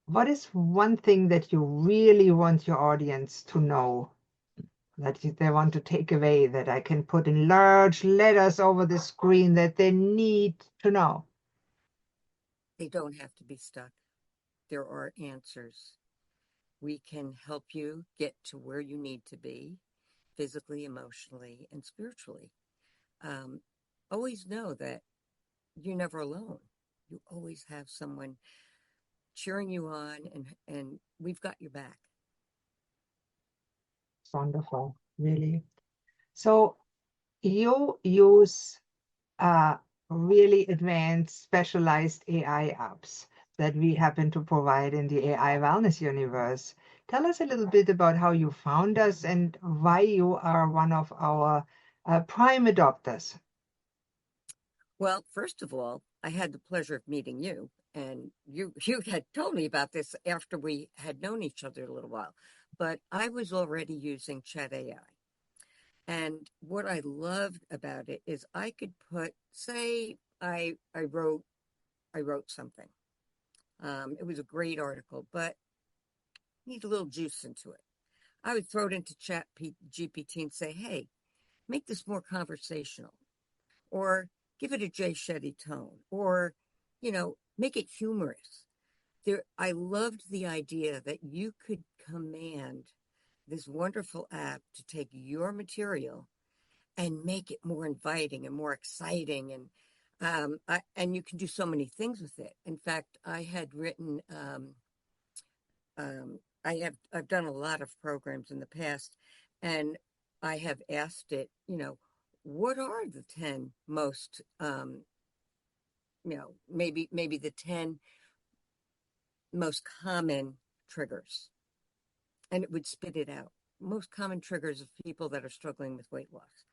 what is one thing that you really want your audience to know, that they want to take away, that I can put in large letters over the screen that they need to know? They don't have to be stuck. There are answers. We can help you get to where you need to be physically, emotionally, and spiritually. Um, Always know that you're never alone. You always have someone cheering you on, and we've got your back. It's wonderful, really. So you use really advanced, specialized AI apps that we happen to provide in the AI wellness universe. Tell us a little bit about how you found us and why you are one of our prime adopters. Well, first of all, I had the pleasure of meeting you, and you had told me about this after we had known each other a little while. But I was already using Chat AI. And what I loved about it is I could put, say, I wrote something. It was a great article, but need a little juice into it. I would throw it into Chat GPT and say, "Hey, make this more conversational," or give it a Jay Shetty tone, or make it humorous. I loved the idea that you could command this wonderful app to take your material and make it more inviting and more exciting, and you can do so many things with it. In fact, I had written I've done a lot of programs in the past, and I have asked it, what are the 10 most maybe the 10 most common triggers, and it would spit it out. Most common triggers of people that are struggling with weight loss.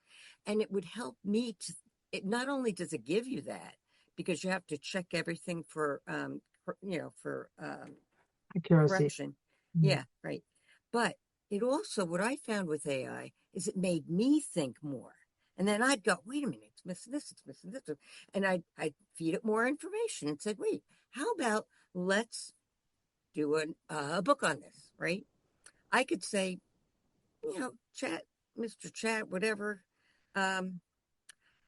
And it would help me to, it not only does it give you that, because you have to check everything for Accuracy. correction. Mm. Yeah, right. But it also, what I found with AI is it made me think more. And then I'd go, wait a minute, it's missing this, it's missing this. And I'd feed it more information and said, wait, how about let's do a book on this, right? I could say, chat, Mr. Chat, whatever. Um,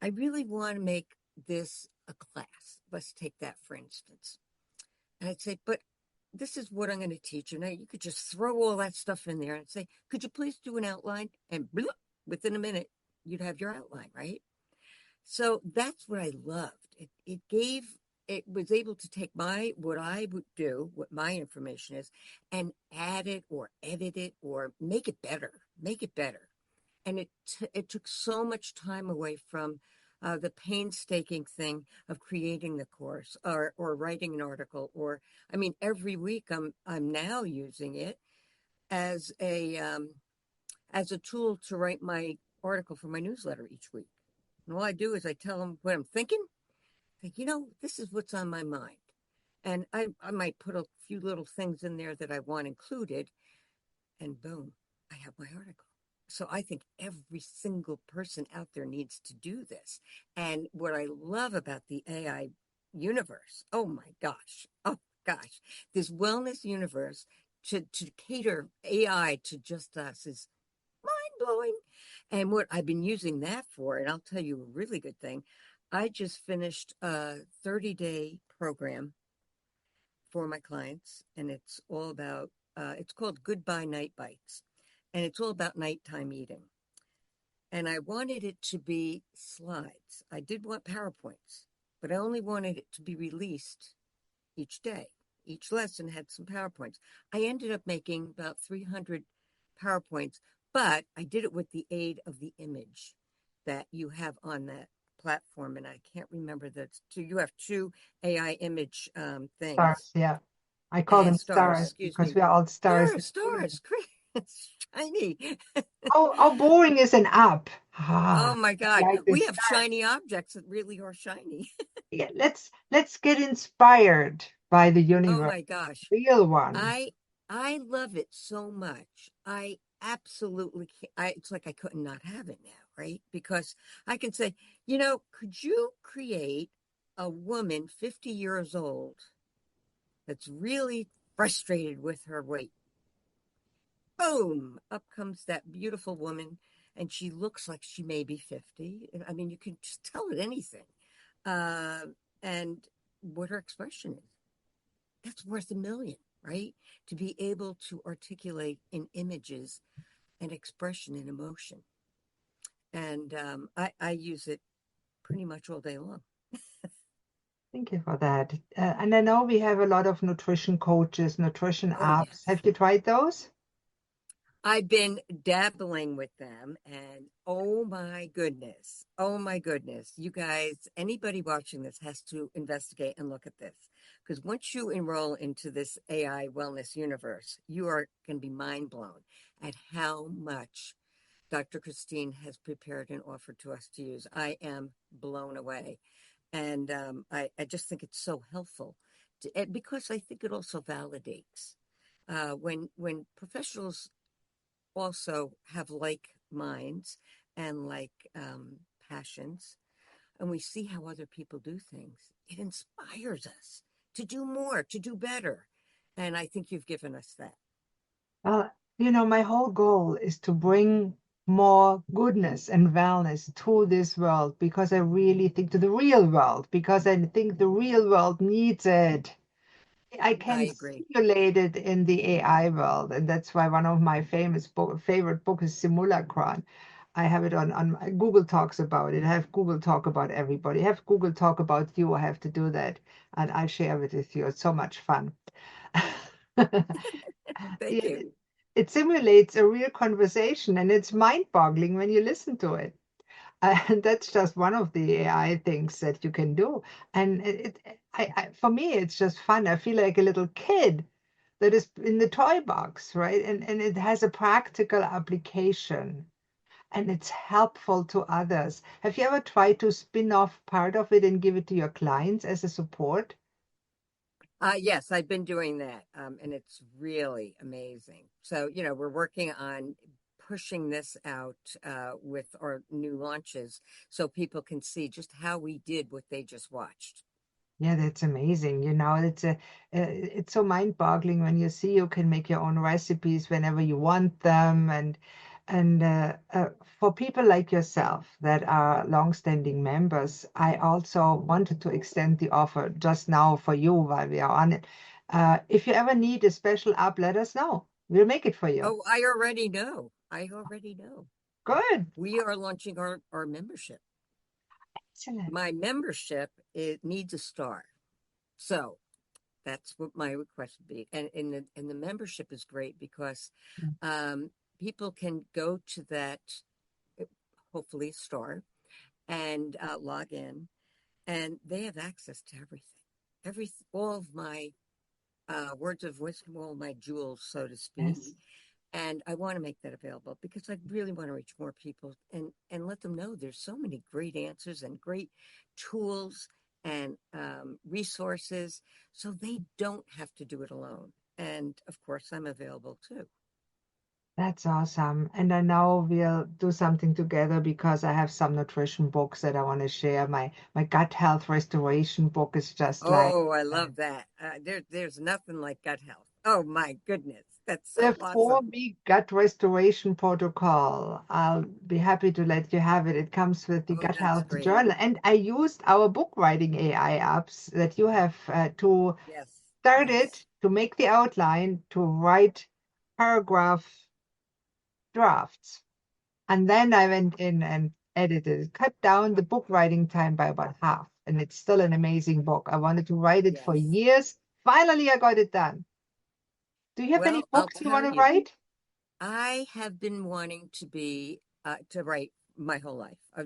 I really want to make this a class. Let's take that for instance. And I'd say, but this is what I'm going to teach you. Now you could just throw all that stuff in there and say, could you please do an outline? And bloop, within a minute, you'd have your outline, right? So that's what I loved. It was able to take what I would do, what my information is, and add it or edit it or make it better. And it took so much time away from the painstaking thing of creating the course or writing an article. Or I mean, every week I'm now using it as a tool to write my article for my newsletter each week. And all I do is I tell them what I'm thinking. Like, this is what's on my mind. And I might put a few little things in there that I want included, and boom, I have my article. So I think every single person out there needs to do this. And what I love about the AI universe, oh gosh, this wellness universe to cater AI to just us is mind blowing. And what I've been using that for, and I'll tell you a really good thing, I just finished a 30-day program for my clients, and it's all about, it's called Goodbye Night Bites, and it's all about nighttime eating. And I wanted it to be slides. I did want PowerPoints, but I only wanted it to be released each day. Each lesson had some PowerPoints. I ended up making about 300 PowerPoints, but I did it with the aid of the image that you have on that platform. And I can't remember that. So you have two AI image things. Stars, yeah. I call them Stars, stars excuse because me. we are all stars. Stars, it's shiny. How boring is an app? Oh Ah, my I God. like We this. have shiny objects that really are shiny. Yeah, let's get inspired by the Oh universe, my gosh. real one. I I love it so much. I absolutely can't, it's like I couldn't not have it now, right? Because I can say, could you create a woman 50 years old that's really frustrated with her weight. Boom! Up comes that beautiful woman, and she looks like she may be 50. I mean, you can just tell it anything. Uh, and what her expression is, that's worth a million, right? To be able to articulate in images and expression and emotion. And I use it pretty much all day long. Thank you for that. And I know we have a lot of nutrition coaches, nutrition Oh, apps. yes. Have you tried those? I've been dabbling with them, and oh my goodness, oh my goodness, you guys, anybody watching this has to investigate and look at this. Because once you enroll into this AI wellness universe, you are going to be mind blown at how much Dr. Christine has prepared and offered to us to use. I am blown away. And I just think it's so helpful because I think it also validates when professionals also have like minds and like passions, and we see how other people do things. It inspires us to do more, to do better. And I think you've given us that. Well, my whole goal is to bring more goodness and wellness to this world because I really think to the real world, because I think the real world needs it. I I can agree. simulate it in the AI world, and that's why one of my favorite books is Simulacron. I have it on Google talks about it. I have Google talk about everybody. I have Google talk about you. I have to do that, and I'll share it with you. It's so much fun. Thank Yeah, you. it simulates a real conversation, and it's mind-boggling when you listen to it. And that's just one of the AI things that you can do. And for me, it's just fun. I feel like a little kid that is in the toy box, right? And it has a practical application and it's helpful to others. Have you ever tried to spin off part of it and give it to your clients as a support? Yes, I've been doing that, and it's really amazing. So, we're working on pushing this out with our new launches so people can see just how we did what they just watched. Yeah, that's amazing. It's so mind-boggling when you see you can make your own recipes whenever you want them, and for people like yourself that are long-standing members, I also wanted to extend the offer just now for you while we are on it. If you ever need a special app, let us know. We'll make it for you. Oh, I already know. I already know. Good. We are launching our membership. Excellent. My membership, it needs a star. So that's what my request would be. And the membership is great because um, people can go to that, uh, hopefully star, and log in, and they have access to everything. All of my words of wisdom, all my jewels, so to speak. Yes. And I want to make that available because I really want to reach more people and let them know there's so many great answers and great tools and resources, so they don't have to do it alone. And of course, I'm available too. That's awesome. And I know we'll do something together because I have some nutrition books that I want to share. My gut health restoration book is just like Oh, I love that. There's nothing like gut health. Oh my goodness, that's the so awesome. 4-week gut restoration protocol. I'll be happy to let you have it. It comes with the Oh, gut that's health great. journal. And I used our book writing AI apps that you have to Yes, start yes, it, to make the outline, to write paragraph drafts. And then I went in and edited, cut down the book writing time by about half. And it's still an amazing book. I wanted to write it for yes. years. Finally, I got it done. Do you have any Well, I'll books you tell want to you, write? I have been wanting to write my whole life. I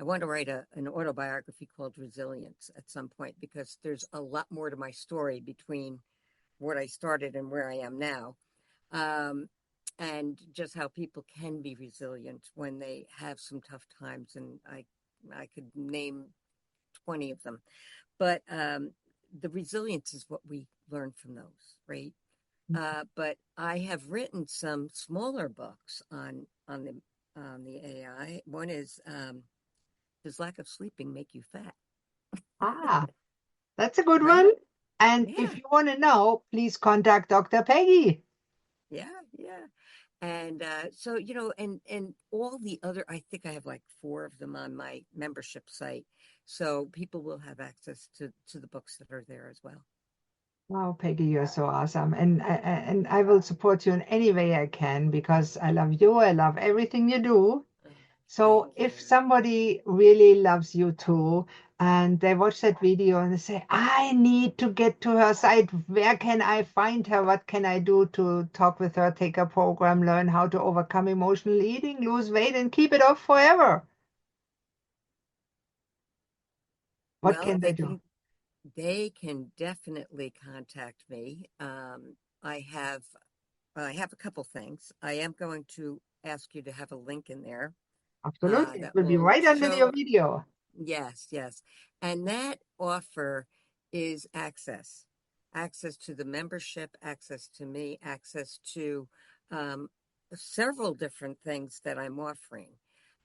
want to write an autobiography called Resilience at some point because there's a lot more to my story between what I started and where I am now. Um, and just how people can be resilient when they have some tough times. And I could name 20 of them. But the resilience is what we learn from those, right? But I have written some smaller books on the AI. One is Does lack of sleeping make you fat? Ah, that's a good Right? one. And if Yeah, you want to know, please contact Dr. Peggy. yeah, yeah. And so, and all the other, I think I have like four of them on my membership site. So people will have access to the books that are there as well. Oh, Peggy, you're so awesome. And I will support you in any way I can because I love you. I love everything you do. Oh, thank So if you. somebody really loves you too, and they watch that video and they say, I need to get to her site, where can I find her? What can I do to talk with her, take a program, learn how to overcome emotional eating, lose weight, and keep it off forever? What Well, can they do? they can definitely contact me. I have a couple things. I am going to ask you to have a link in there Absolutely. It that will be will right under your show. video. Yes, yes. And that offer is access to the membership, access to me, access to um, several different things that I'm offering.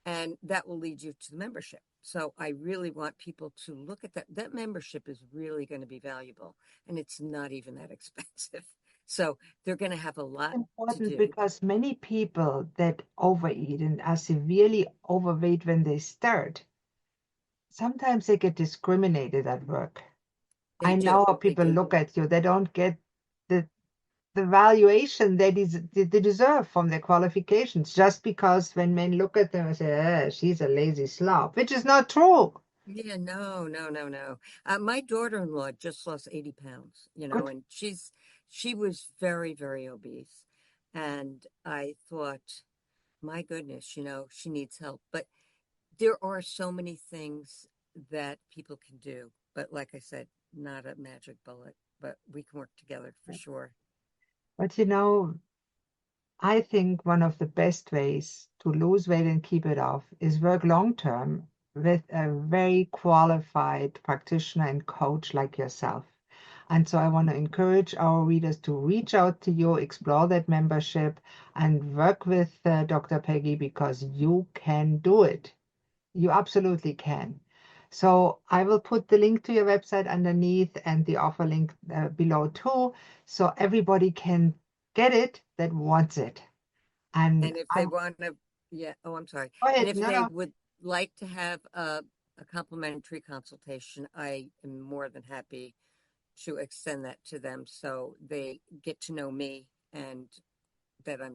And that will lead you to the membership. So I really want people to look at that. That membership is really going to be valuable, and it's not even that expensive. So they're going to have a lot to Important do. because many people that overeat and are severely overweight when they start, sometimes they get discriminated at work. They I do. know how They people do. look at you. They don't get the valuation they deserve from their qualifications just because when men look at them and say, she's a lazy slob, which is not true. Yeah, no, no, no, no. My daughter-in-law just lost 80 pounds, Good. and she was very, very obese. And I thought, my goodness, she needs help. But there are so many things that people can do. But like I said, not a magic bullet, but we can work together for sure. But I think one of the best ways to lose weight and keep it off is work long term with a very qualified practitioner and coach like yourself. And so I want to encourage our readers to reach out to you, explore that membership, and work with Dr. Peggy because you can do it. You absolutely can. So I will put the link to your website underneath and the offer link below too, so everybody can get it that wants it. And And if they I'm want to, yeah, oh, I'm sorry. go And ahead. if No, they no, would like to have a complimentary consultation, I am more than happy to extend that to them so they get to know me and that I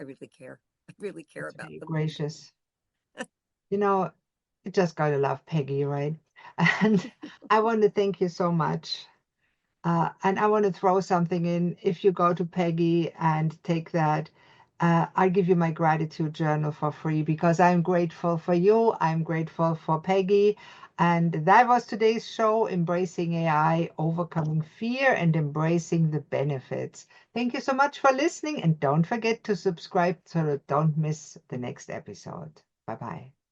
really care. I really care that's about very them. gracious. You know, you just gotta love Peggy, right? And I want to thank you so much. And I want to throw something in. If you go to Peggy and take that, I'll give you my gratitude journal for free because I'm grateful for you. I'm grateful for Peggy. And that was today's show, Embracing AI, Overcoming Fear and Embracing the Benefits. Thank you so much for listening. And don't forget to subscribe so that don't miss the next episode. Bye bye.